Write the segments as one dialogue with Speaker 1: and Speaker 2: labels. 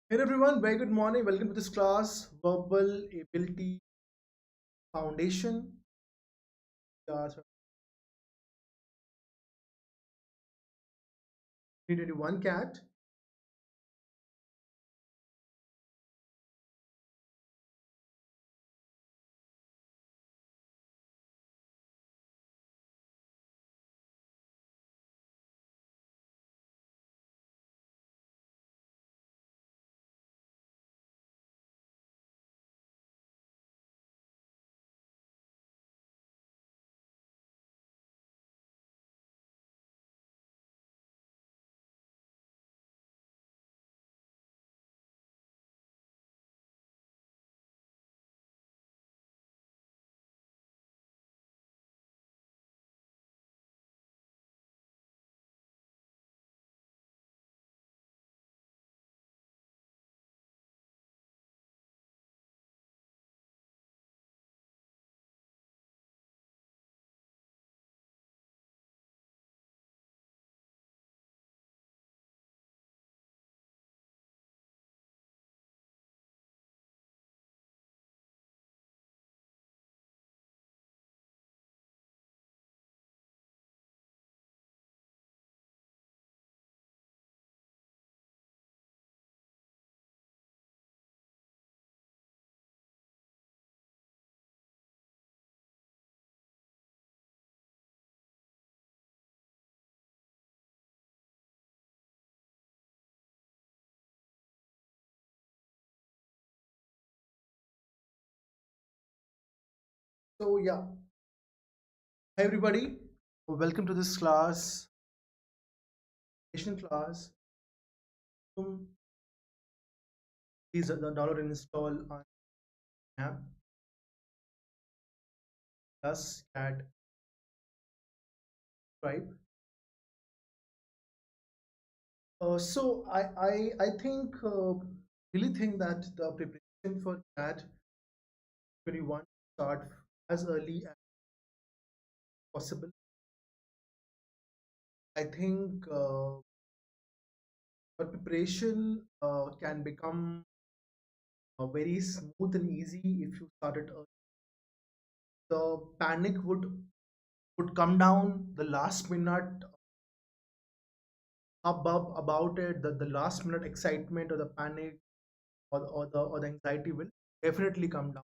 Speaker 1: Hey everyone, very good morning. Welcome to this class, Verbal Ability Foundation. Uh, 321 cat. So yeah, hi everybody. Welcome to this class, foundation class. Please download and install our app plus cat Stripe. So I think really think that the preparation for cat 21 start as early as possible. I think but preparation can become very smooth and easy if you start it early. The panic would come down the last minute hubbub about it, the last minute excitement or the panic or the anxiety will definitely come down.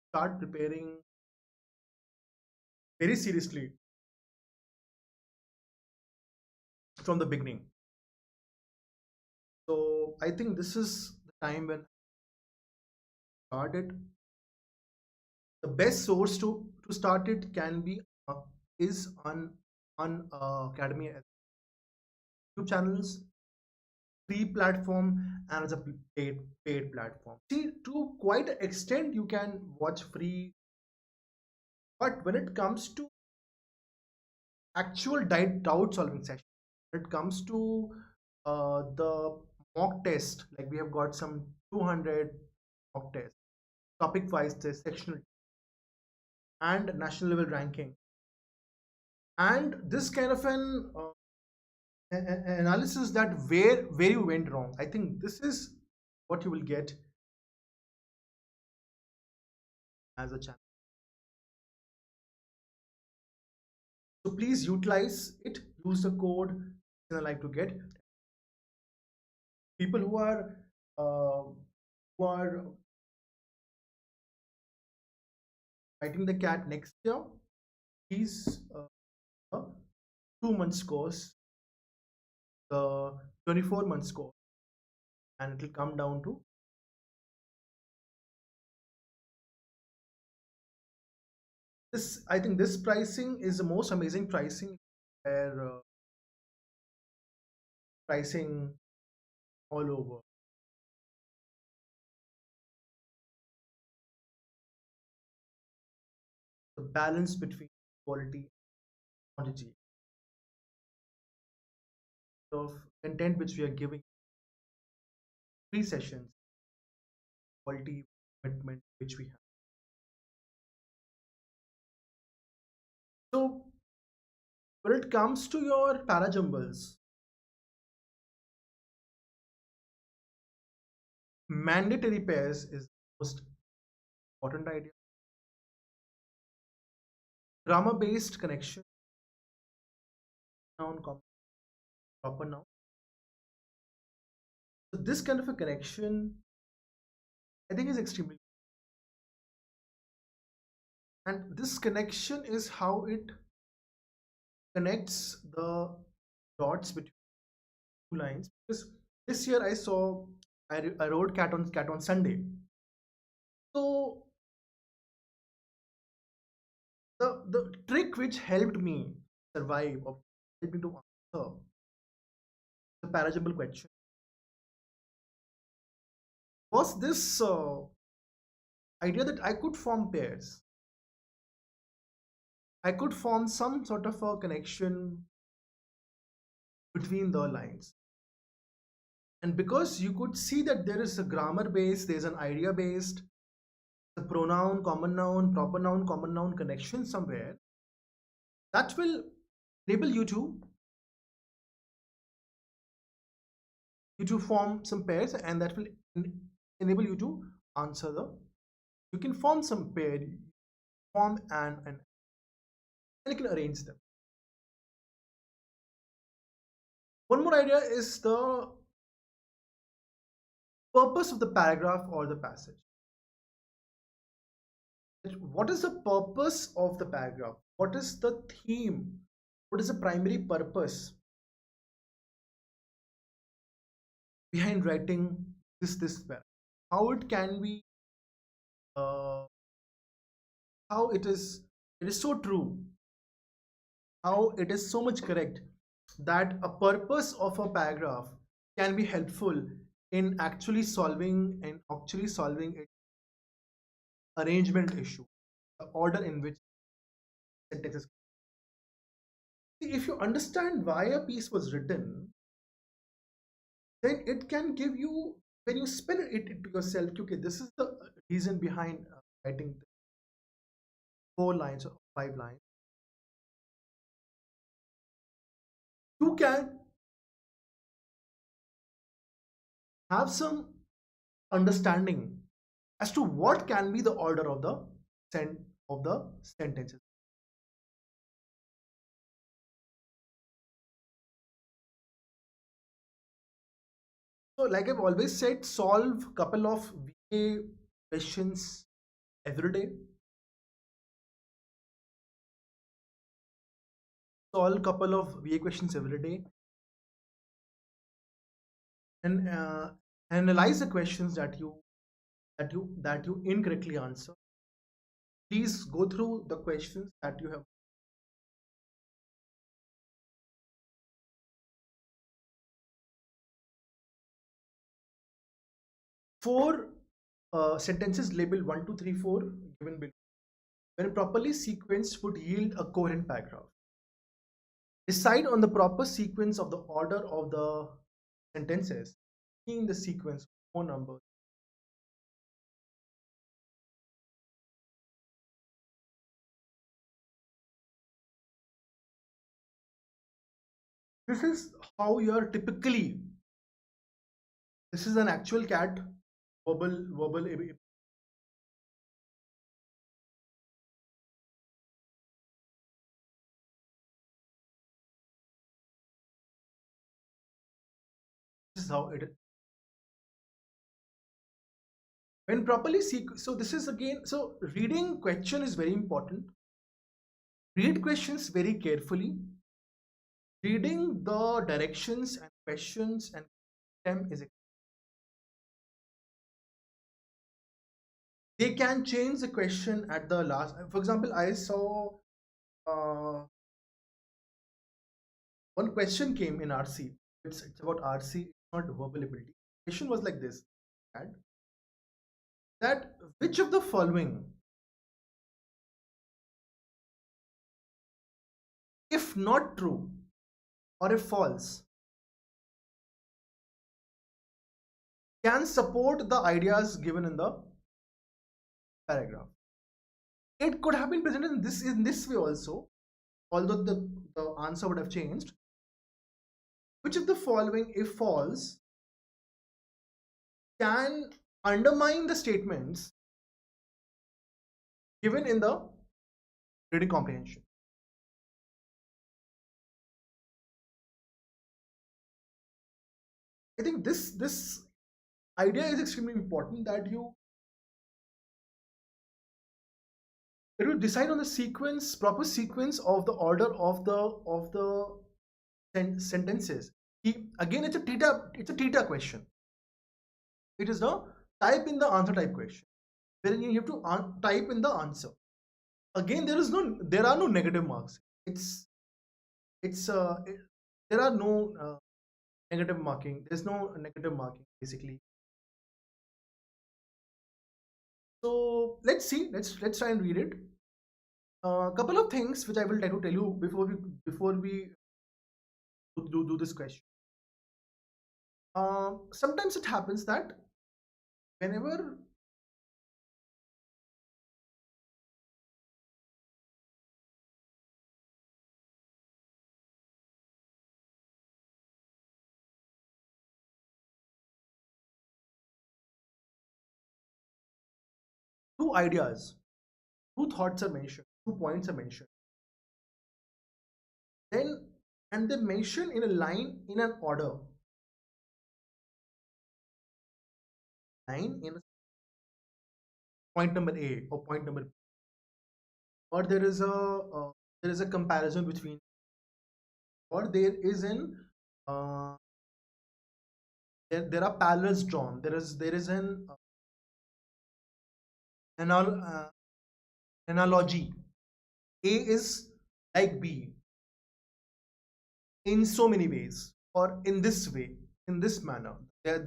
Speaker 1: Start preparing very seriously from the beginning. So I think this is the time when I started. The best source to start it can be is on Academy YouTube channels, free platform, and as a paid platform. See, to quite an extent, you can watch free, but when it comes to actual doubt solving session, when it comes to the mock test, like we have got some 200 mock tests, topic wise test, sectional, and national level ranking, and this kind of an analysis that where you went wrong. I think this is what you will get as a channel. So please utilize it. Use the code I like to get people uh, who are writing the cat next year. Please 2 months course, the 24 months course, and it will come down to this. I think this pricing is the most amazing pricing where pricing all over the balance between quality and quantity of content which we are giving, free sessions, quality commitment which we have. So when it comes to your parajumbles, mandatory pairs is the most important idea. Grammar based connection, noun, proper noun. So this kind of a connection, I think, is extremely, and this connection is how it connects the dots between two lines. Because this year I saw, I wrote cat on Sunday. So the trick which helped me survive or helped me to answer the parageable question was this idea that I could form pairs. I could form some sort of a connection between the lines. And because you could see that there is a grammar based, there's an idea based, the pronoun, common noun, proper noun, common noun connection somewhere, that will enable you to form some pairs, and that will enable you to answer the, you can form some pair, form and you can arrange them. One more idea is the purpose of the paragraph or the passage. What is the purpose of the paragraph? What is the theme? What is the primary purpose behind writing this paragraph? How it can be, how it is so true, how it is so much correct that a purpose of a paragraph can be helpful in actually solving its arrangement issue, the order in which sentences. See, if you understand why a piece was written, then it can give you, when you spell it into yourself, okay, this is the reason behind writing 4 lines or 5 lines. You can have some understanding as to what can be the order of the sentences. So, like I've always said, solve couple of VA questions every day. Solve couple of VA questions every day, and analyze the questions that you incorrectly answer. Please go through the questions that you have. Four sentences labeled 1, 2, 3, 4 given below, when properly sequenced, would yield a coherent paragraph. Decide on the proper sequence of the order of the sentences in the sequence, 4 numbers. This is how you are typically. This is an actual cat verbal. This is how it is. When properly so this is again, so reading question is very important. Read questions very carefully. Reading the directions and questions and them is, they can change the question at the last. For example, I saw one question came in RC. It's about RC, it's not verbal ability. The question was like this: that which of the following, if not true or if false, can support the ideas given in the paragraph? It could have been presented in this way also, although the answer would have changed. Which of the following, if false, can undermine the statements given in the reading comprehension. I think this idea is extremely important, that you decide on the sequence, proper sequence of the order of the sentences. Again, it's a theta question. It is the type in the answer type question, wherein you have to type in the answer. Again, there are no negative marks. It's there are no negative marking. There's no negative marking basically. So let's see. Let's try and read it. A couple of things which I will try to tell you before we do this question. Sometimes it happens that whenever two ideas, two thoughts are mentioned, 2 points are mentioned, then and they mention in a line in an order, line in point number A or point number B, or there is a comparison between, or there is an uh, there are parallels drawn. There is an anal, analogy. A is like B in so many ways, or in this way, in this manner. There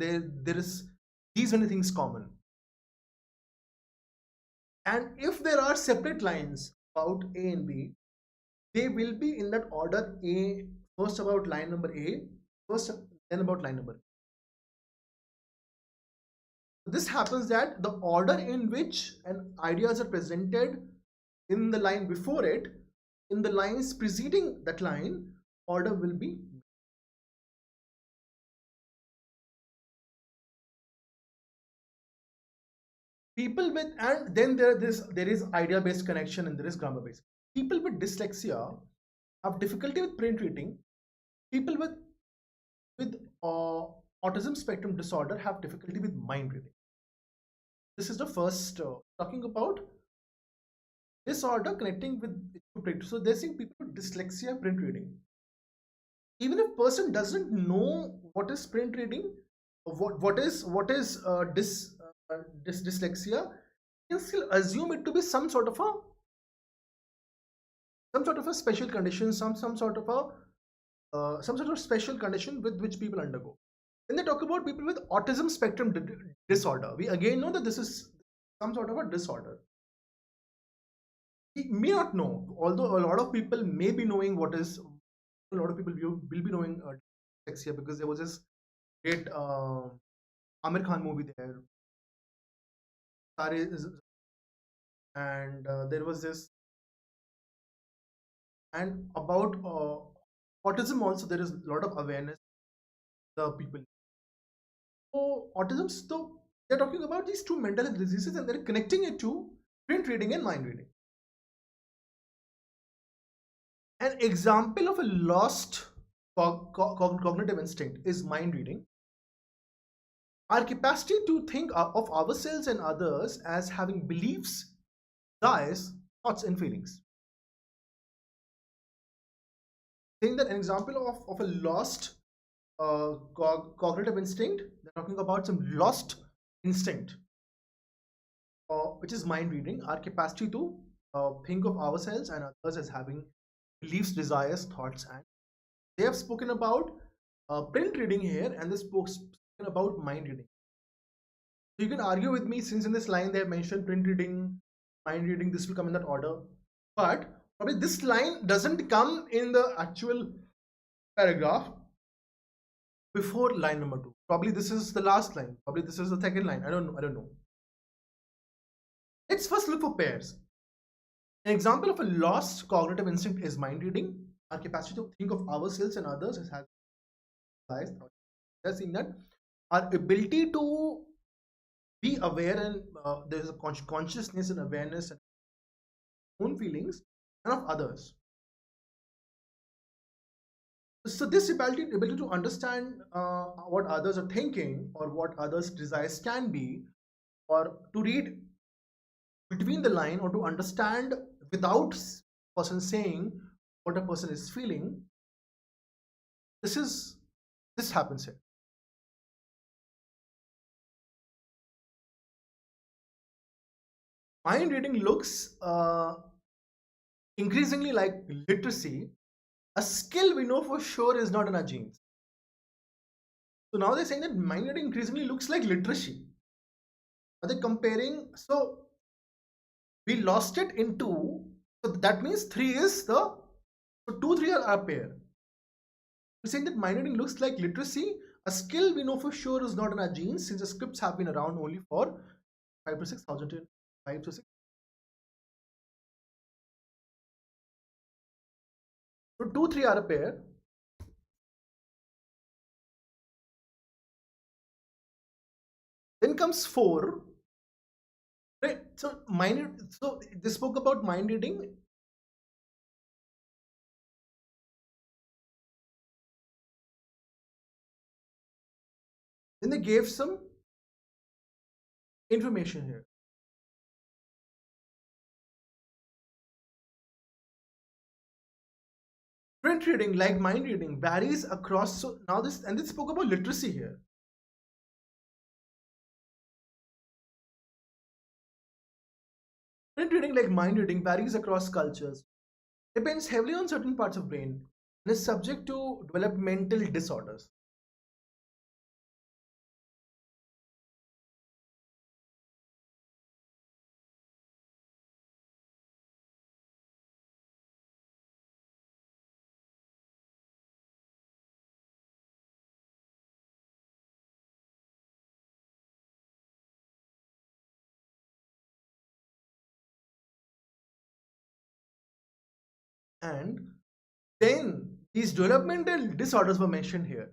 Speaker 1: is these many things common. And if there are separate lines about A and B, they will be in that order. A first about line number A, first then about line number B. This happens that the order in which an ideas are presented in the line before it, in the lines preceding that line, order will be. People with, and then there is idea based connection and there is grammar based. People with dyslexia have difficulty with print reading. People with autism spectrum disorder have difficulty with mind reading. This is the first talking about disorder connecting with print. So they're saying people with dyslexia print reading. Even if person doesn't know what is print reading, what is dyslexia, you can still assume it to be some sort of a special condition, some sort of special condition with which people undergo. When they talk about people with autism spectrum disorder, we again know that this is some sort of a disorder. We may not know, although a lot of people may be knowing what is. A lot of people will be knowing dyslexia, because there was this great Amir Khan movie there. And there was this, and about autism also there is a lot of awareness the people. So autism, so they're talking about these two mental health diseases and they're connecting it to print reading and mind reading. An example of a lost cognitive instinct is mind reading. Our capacity to think of ourselves and others as having beliefs, desires, thoughts, and feelings. Saying that an example of a lost cognitive instinct, they're talking about some lost instinct, which is mind reading, our capacity to think of ourselves and others as having beliefs, desires, thoughts, and they have spoken about print reading here, and they spoken about mind reading. So you can argue with me, since in this line they have mentioned print reading, mind reading, this will come in that order, but probably this line doesn't come in the actual paragraph before line number 2. Probably this is the last line, probably this is the second line. I don't know. Let's first look for pairs. An example of a lost cognitive instinct is mind reading. Our capacity to think of ourselves and others has biased. They're saying that our ability to be aware, and there's a consciousness and awareness and own feelings and of others. So this ability to understand what others are thinking or what others' desires can be, or to read between the line or to understand without person saying what a person is feeling, this is this happens here. Mind reading looks increasingly like literacy, a skill we know for sure is not in our genes. So now they're saying that mind reading increasingly looks like literacy. Are they comparing? So we lost it in two. So that means three is the, so two, three are a pair. We're saying that mind reading looks like literacy, a skill we know for sure is not in our genes, since the scripts have been around only for 5 to 6 thousand, 5 to 6. So two, three are a pair. Then comes four. Right. So mind. So they spoke about mind reading. Then they gave some information here. Print reading, like mind reading, varies across. So now this, and they spoke about literacy here. Print reading, like mind reading, varies across cultures, depends heavily on certain parts of brain, and is subject to developmental disorders. And then these developmental disorders were mentioned here: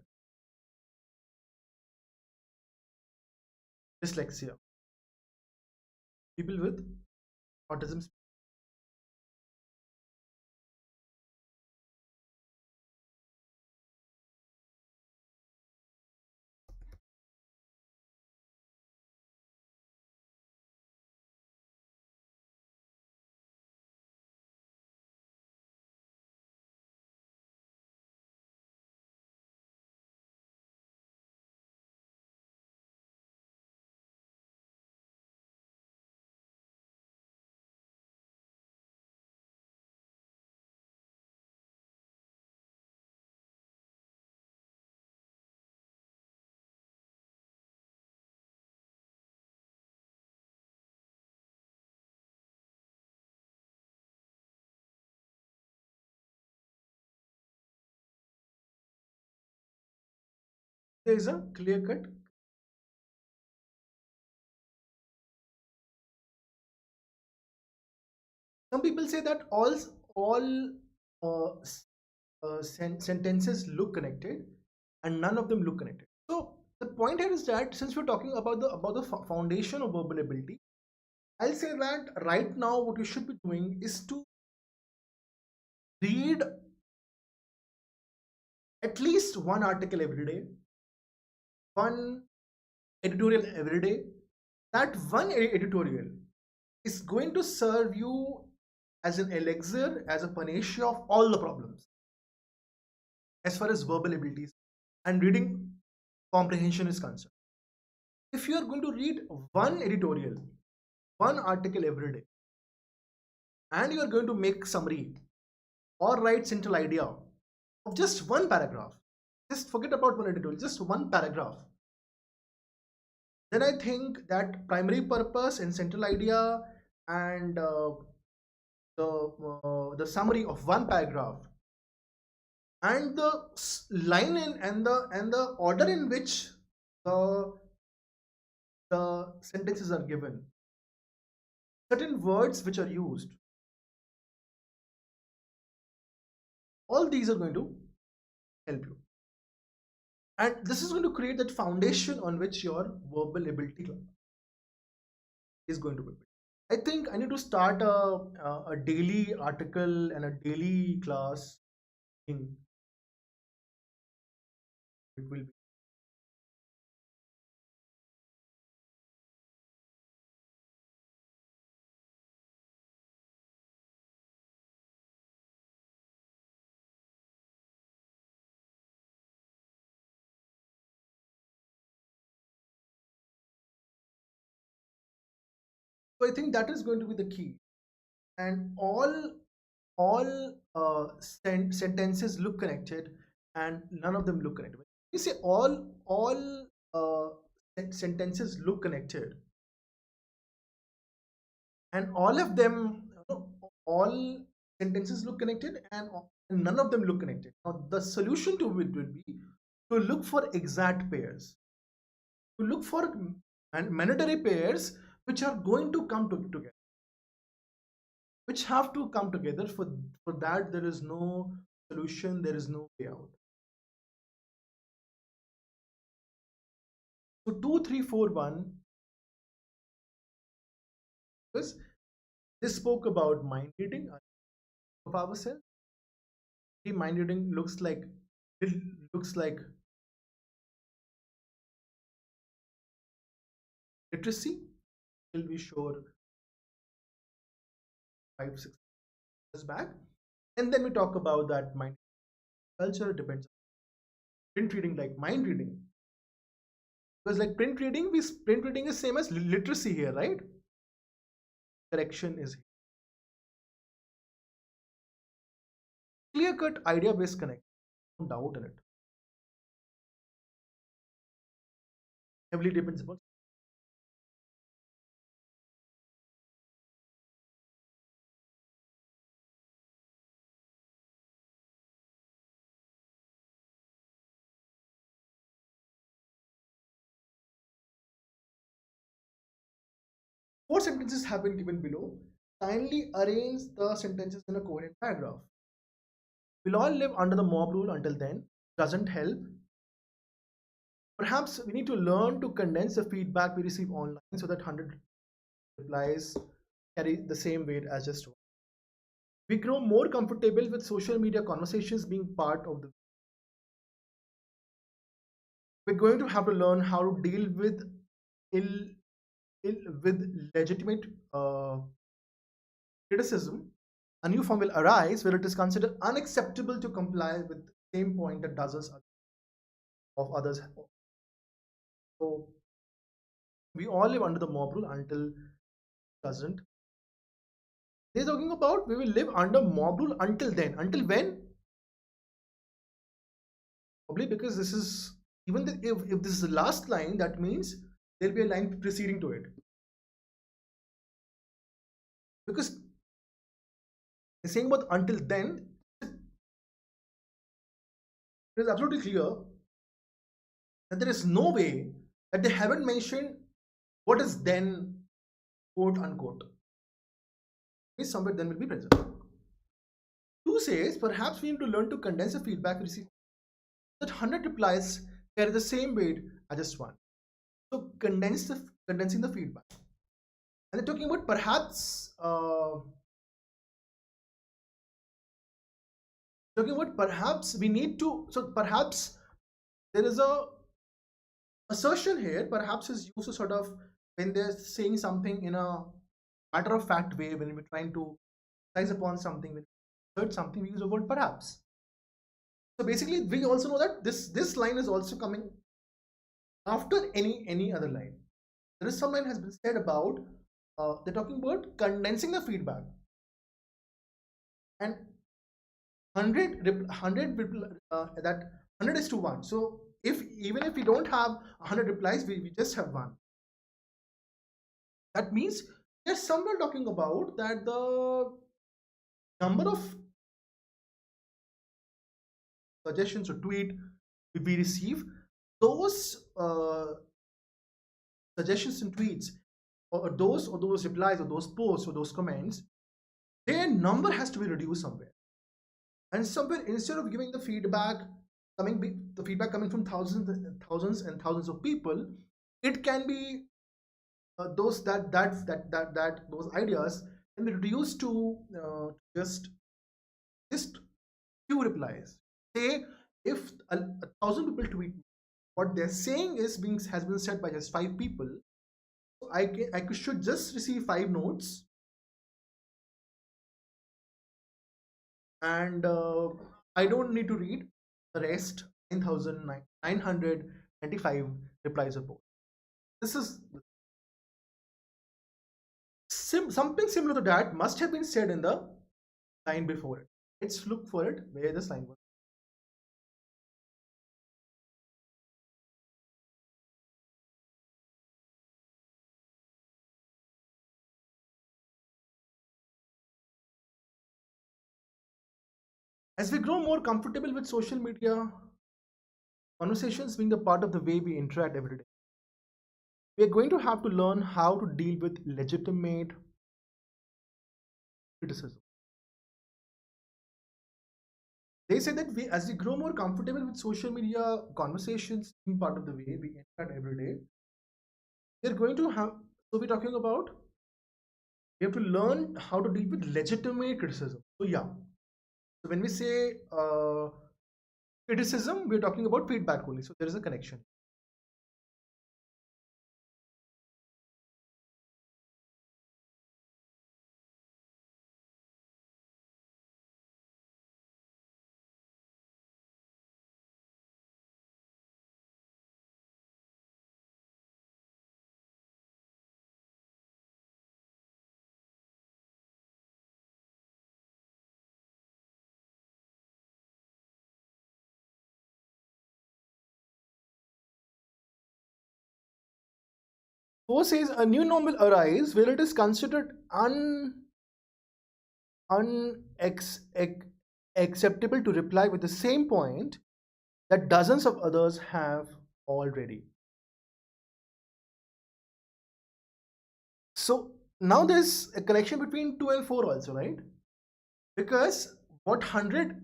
Speaker 1: dyslexia, people with autism. There is a clear cut. Some people say that all sentences look connected, and none of them look connected. So the point here is that since we're talking about the foundation of verbal ability, I'll say that right now what you should be doing is to read at least one article every day, one editorial every day. That one editorial is going to serve you as an elixir, as a panacea of all the problems as far as verbal abilities and reading comprehension is concerned. If you are going to read one editorial, one article every day, and you are going to make summary or write central idea of just one paragraph, just forget about one editorial, just one paragraph, then I think that primary purpose and central idea and the summary of one paragraph and the line in and the order in which the the sentences are given, certain words which are used, all these are going to help you, and this is going to create that foundation on which your verbal ability is going to be built. I think I need to start a daily article and a daily class in it will be. So I think that is going to be the key. And all sentences look connected, and none of them look connected. You say all sentences look connected, and all of them, all sentences look connected, and none of them look connected. Now the solution to it would be to look for exact pairs, to look for mandatory pairs which are going to come together, which have to come together. For that there is no solution, there is no way out. So 2341, because this spoke about mind reading of ourselves. The mind reading looks like literacy. Will be sure 5 6 years back, and then we talk about that mind culture depends on print reading like mind reading, because like print reading is same as literacy here, right? Correction is clear cut idea based connect, no doubt in it. Heavily depends upon. Four sentences have been given below. Kindly arrange the sentences in a coherent paragraph. We'll all live under the mob rule until then. Doesn't help. Perhaps we need to learn to condense the feedback we receive online so that 100 replies carry the same weight as just one. We grow more comfortable with social media conversations being part of the. We're going to have to learn how to deal with ill, with legitimate criticism. A new form will arise where it is considered unacceptable to comply with the same point that dozens of others have. So we all live under the mob rule until it doesn't. They're talking about we will live under mob rule until then. Until when? Probably because this is even if this is the last line, that means there'll be a line preceding to it. Because they're saying about until then, it is absolutely clear that there is no way that they haven't mentioned what is then, quote unquote. Means somewhere then will be present. 2 says perhaps we need to learn to condense the feedback we receive. That 100 replies carry the same weight as just one. So condensing the feedback. And they're talking about perhaps we need to, so perhaps there is a assertion here, perhaps is used to sort of when they're saying something in a matter of fact way, when we're trying to size upon something, when we heard something, we use the word perhaps. So basically we also know that this line is also coming after any other line. There is some line has been said about they're talking about condensing the feedback, and 100 that 100 is to 1. So even if we don't have 100 replies, we just have one. That means they're somewhere talking about that the number of suggestions or tweet we receive, those suggestions and tweets, or those replies or those posts or those comments, their number has to be reduced somewhere. And somewhere, instead of giving the feedback coming from thousands and thousands of people, it can be those that those ideas can be reduced to just few replies. Say if a thousand people tweet, what they're saying is being has been said by just five people. So should just receive five notes, and I don't need to read the rest 9,995 replies of post. This is something similar to that must have been said in the line before it. Let's look for it where this line was. As we grow more comfortable with social media, conversations being the part of the way we interact every day, we are going to have to learn how to deal with legitimate criticism. They say that as we grow more comfortable with social media, conversations being part of the way we interact every day, we're going to have. So we're talking about we have to learn how to deal with legitimate criticism. So yeah. So when we say criticism, we're talking about feedback only. So there is a connection. Four says a new normal arise where it is considered unacceptable to reply with the same point that dozens of others have already. So now there's a connection between 2 and 4 also, right? Because what 100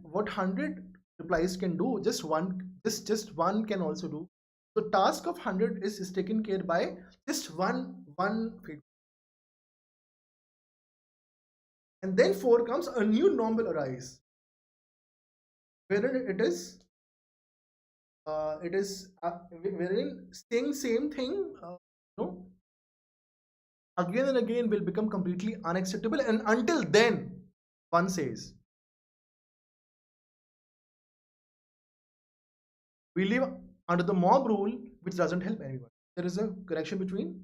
Speaker 1: replies can do, just one can also do. So task of 100 is taken care by just one feedback. And then 4 comes a new normal arise, wherein wherein saying same thing, you know, again and again will become completely unacceptable, and until then one says we live under the mob rule, which doesn't help anyone. There is a connection between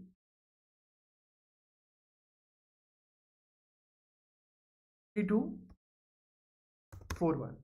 Speaker 1: 3241.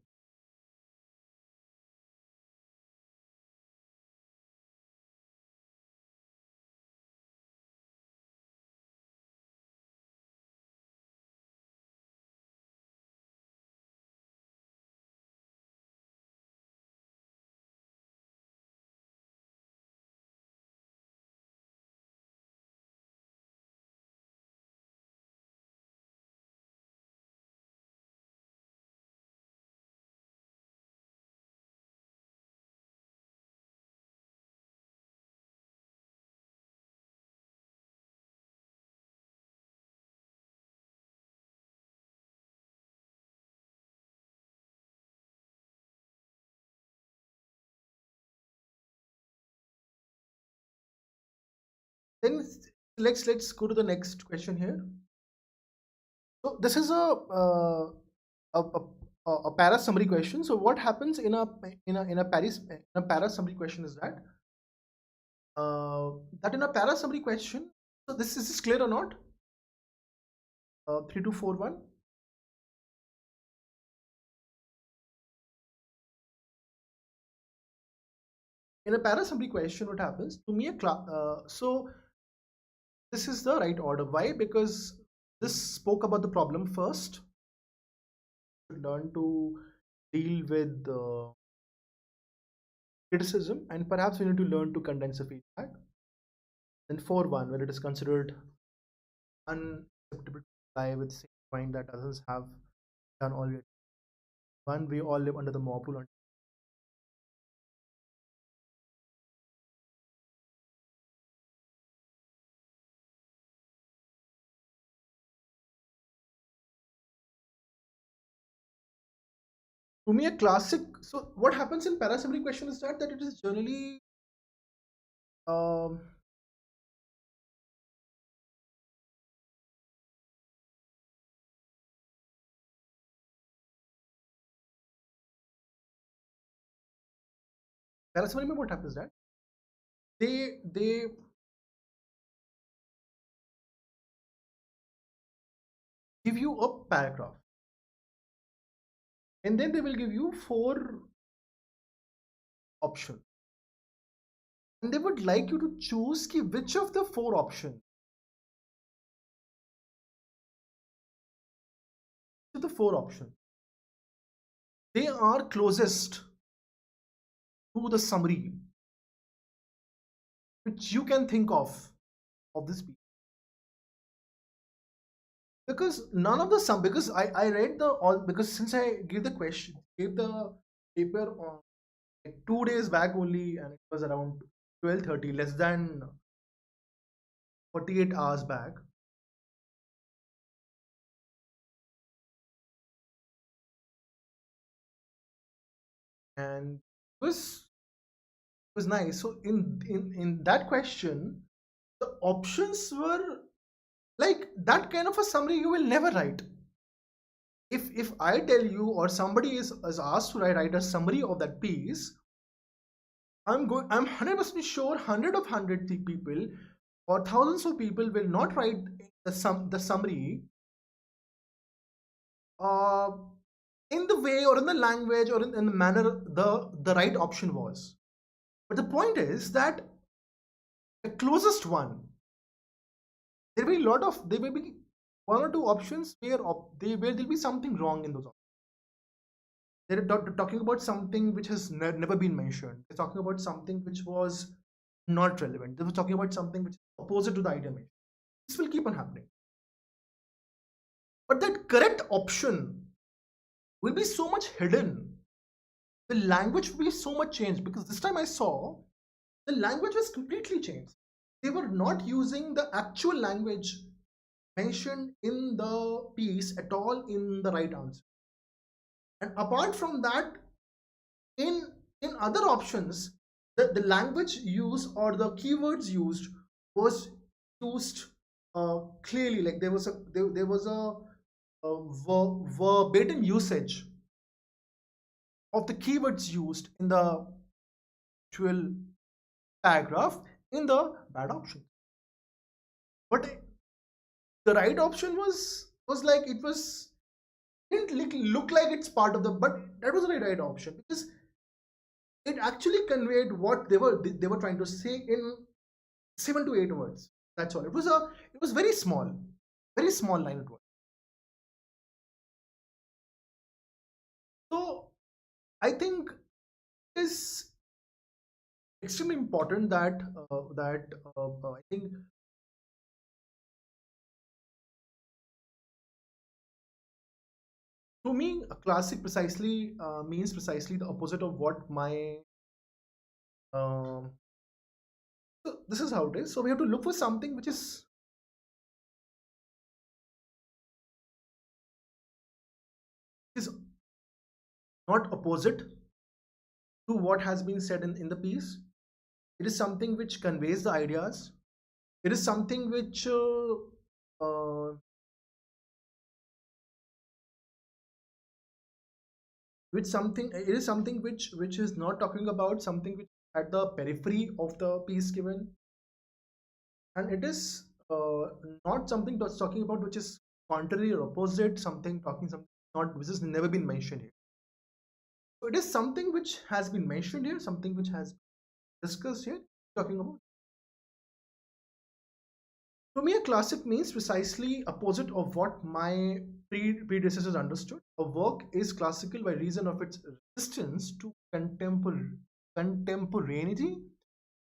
Speaker 1: Then let's go to the next question here. So this is a, a para summary question. So what happens in a para summary question is that in a para summary question. So this is clear or not? 3241. In a para summary question, what happens to me? So this is the right order. Why? Because this spoke about the problem first. Learn to deal with criticism, and perhaps we need to learn to condense the feedback. Then 4.1, where it is considered unacceptable to apply with same point that others have done already. One, we all live under the mob rule. To me, a classic. So what happens in parasummary question is that it is generally um, parasummary. Mein what happens that they give you a paragraph, and then they will give you four options, and they would like you to choose ki which of the four options, the four options, they are closest to the summary which you can think of this piece. Because none of the sum, because I read the all, because since I gave the question, gave the paper on like 2 days back only, and it was around 12:30, less than 48 hours back. And it was nice. So in that question, the options were like that kind of a summary you will never write. If I tell you, or somebody is asked to write a summary of that piece, I'm 100% sure hundred people or thousands of people will not write the summary uh, in the way or in the language or in the manner the right option was. But the point is that the closest one, there will be one or two options where there'll be something wrong in those options. They're talking about something which has never been mentioned. They're talking about something which was not relevant. They were talking about something which is opposite to the idea mentioned. This will keep on happening. But that correct option will be so much hidden. The language will be so much changed, because this time I saw the language was completely changed. They were not using the actual language mentioned in the piece at all in the right answer. And apart from that, in other options, the language used or the keywords used was used clearly. Like there was a verbatim usage of the keywords used in the actual paragraph in the bad option. But the right option was like it was didn't look like it's part of the, but that was the right option, because it actually conveyed what they were trying to say in 7 to 8 words. That's all. It was very small line it was. So I think it is extremely important that I think to me a classic precisely means precisely the opposite of what my um, so this is how it is. So we have to look for something which is not opposite to what has been said in the piece. It is something which conveys the ideas. It is something which something it is something which is not talking about something which at the periphery of the piece given, and it is not something that's talking about which is contrary or opposite, something not which has never been mentioned here. So it is something which has been mentioned here, something which has been discussed here, talking about. To me, a classic means precisely opposite of what my predecessors understood. A work is classical by reason of its resistance to contemporaneity,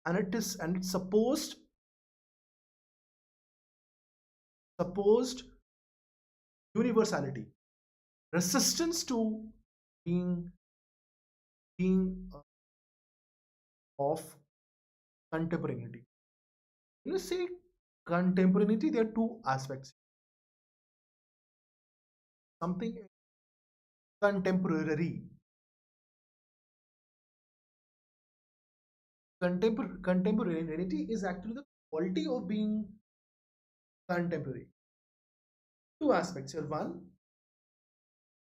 Speaker 1: and it's supposed universality, resistance to being of contemporaneity. When you say contemporaneity, there are two aspects. Something contemporary. Contemporaneity is actually the quality of being contemporary. Two aspects here. One,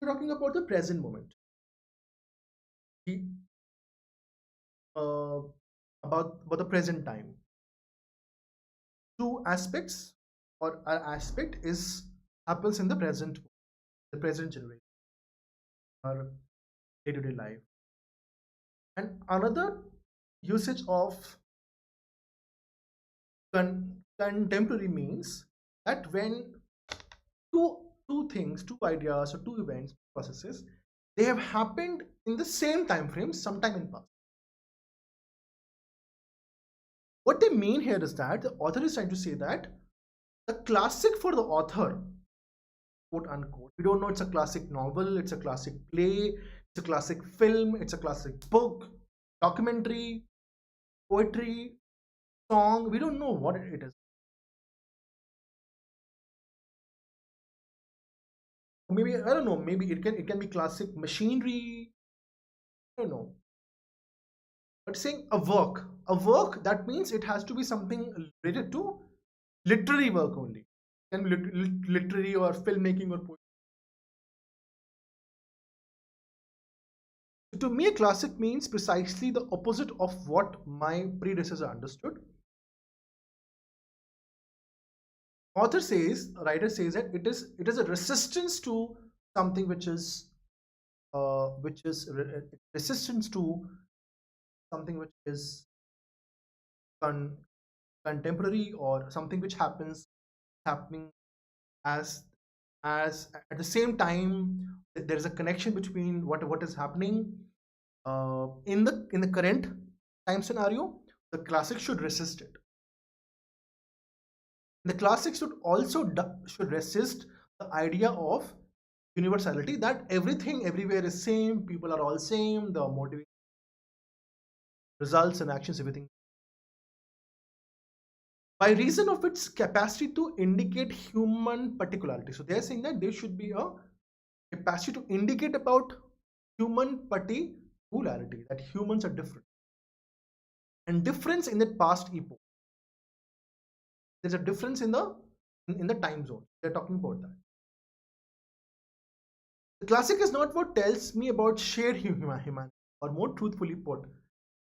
Speaker 1: we're talking about the present moment. The, uh, about the present time. Two aspects or an aspect is happens in the present generation, or day-to-day life. And another usage of contemporary means that when two two ideas or two events, processes, they have happened in the same time frame sometime in past. What they mean here is that the author is trying to say that the classic for the author, quote unquote, we don't know it's a classic novel, it's a classic play, it's a classic film, it's a classic book, documentary, poetry, song, we don't know what it is. Maybe I don't know, maybe it can be classic machinery, I don't know. But saying a work, that means it has to be something related to literary work only. It can be literary or filmmaking or poetry. So to me, a classic means precisely the opposite of what my predecessor understood. Writer says that it is a resistance to something which is resistance to something which is con- contemporary, or something which happening as at the same time. There is a connection between what is happening in the current time scenario. The classic should resist it. The classic should resist the idea of universality, that everything everywhere is same, people are all same, the motive, results and actions, everything, by reason of its capacity to indicate human particularity. So they're saying that there should be a capacity to indicate about human particularity, that humans are different, and difference in the past epoch. There's a difference in the time zone. They're talking about that. The classic is not what tells me about shared humanity, or more truthfully put,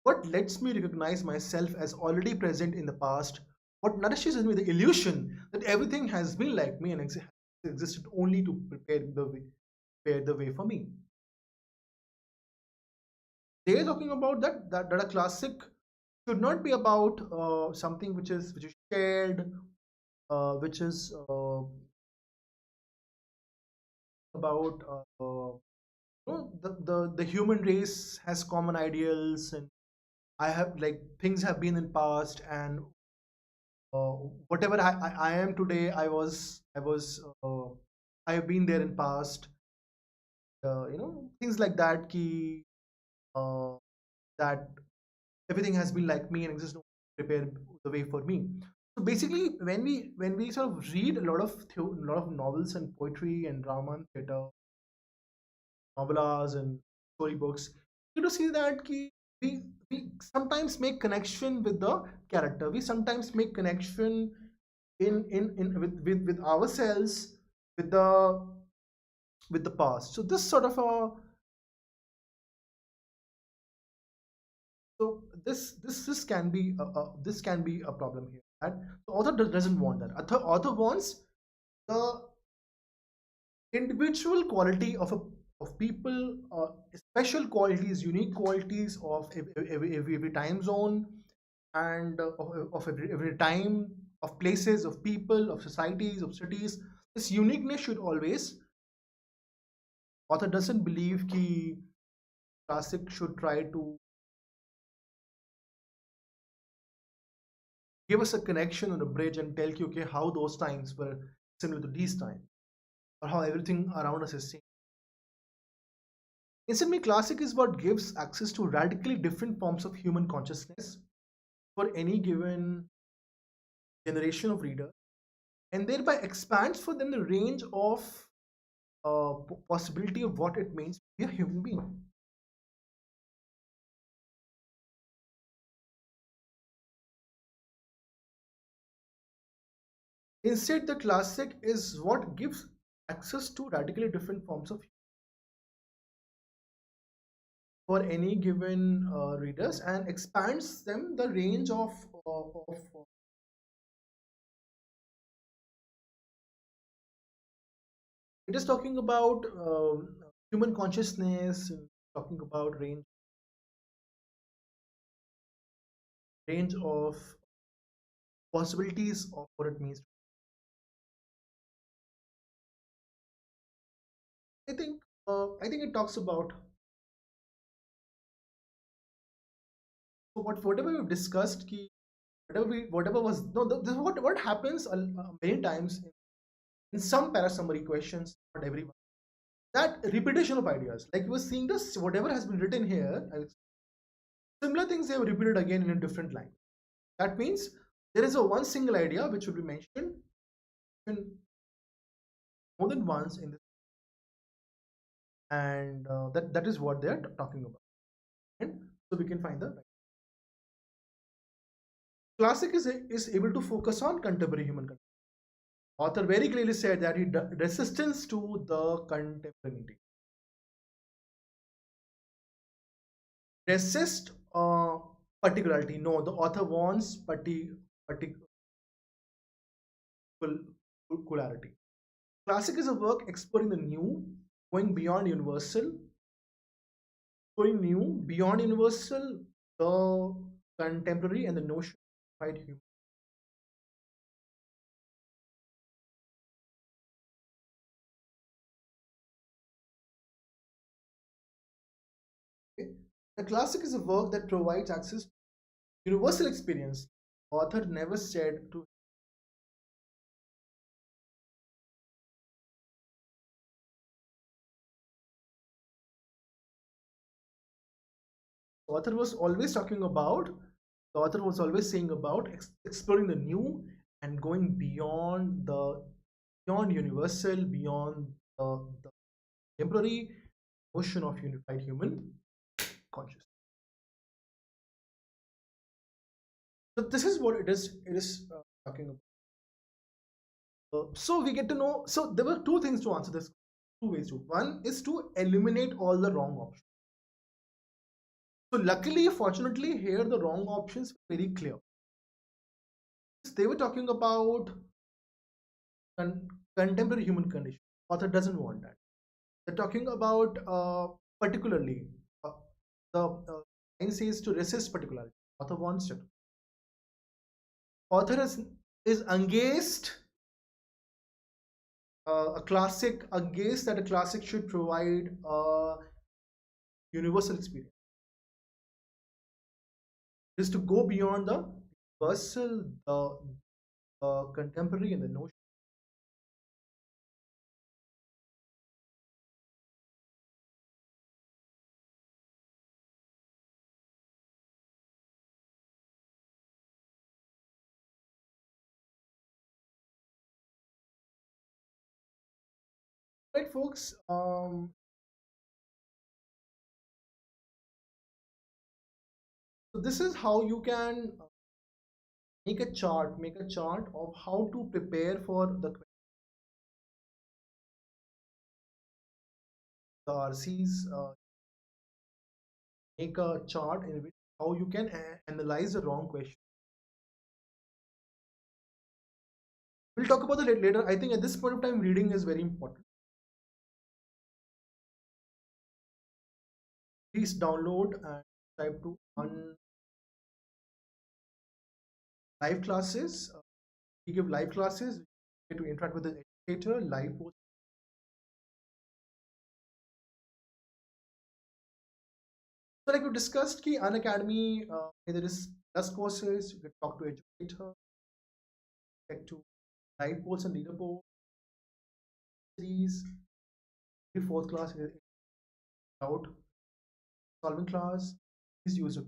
Speaker 1: what lets me recognize myself as already present in the past, what nourishes in me the illusion that everything has been like me and existed only to prepare the way for me. They're talking about that a classic should not be about something which is shared, which is about the human race has common ideals, and I have, like, things have been in past, and uh, whatever I am today, I have been there in past, things like that, uh, that everything has been like me and exists to prepare the way for me. So basically, when we sort of read a lot of novels and poetry and drama and theater, novellas and storybooks, you to see that we sometimes make connection with the character. We sometimes make connection in with ourselves, with the past. So this sort of a so this can be a problem here. And the author doesn't want that. Author wants the individual quality of people, special qualities, unique qualities of every time zone, and of every time, of places, of people, of societies, of cities. This uniqueness should always. Author doesn't believe कि classic should try to give us a connection on a bridge and tell you, okay, how those times were similar to these times, or how everything around us is same. Instead, classic is what gives access to radically different forms of human consciousness for any given generation of readers, and thereby expands for them the range of possibility of what it means to be a human being. Instead, the classic is what gives access to radically different forms of for any given readers and expands them the range of it is talking about human consciousness, talking about range of possibilities of what it means. I think it talks about whatever we've discussed. Whatever was no, this is what happens many times in some para summary questions. Not everyone. That repetition of ideas, like we were seeing this, whatever has been written here, similar things they have repeated again in a different line. That means there is a one single idea which will be mentioned more than once in this, and that is what they are talking about. And so we can find the classic is able to focus on contemporary human condition. Author very clearly said that he resistance to the contemporaneity. Resist particularity. No, the author wants particularity. Classic is a work exploring the new, going beyond universal, exploring new, beyond universal, the contemporary, and the notion of right human. Okay? The classic is a work that provides access to universal experience. Author never said to author was always talking about the author was always saying about exploring the new and going beyond universal, beyond the temporary notion of unified human consciousness. So this is what it is talking about. So we get to know. So there were two things to answer this. Two ways to. One is to eliminate all the wrong options. So luckily, fortunately, here the wrong options were very clear. They were talking about contemporary human condition. Author doesn't want that. They're talking about particularly uh, the line says to resist particularity. Author wants it. Author is against a classic, against that a classic should provide a universal experience. It is to go beyond the universal, the contemporary, and the notion. Right, folks. So this is how you can make a chart of how to prepare for the RCs. Make a chart in which how you can analyze the wrong question. We'll talk about that later. I think at this point of time, reading is very important. Please download and subscribe to on live classes. We give live classes. You get to interact with the educator live. So like we discussed, key Unacademy, there is plus courses. You can talk to educator, get to live polls and leaderboard series. The fourth class is out solving class. Please use your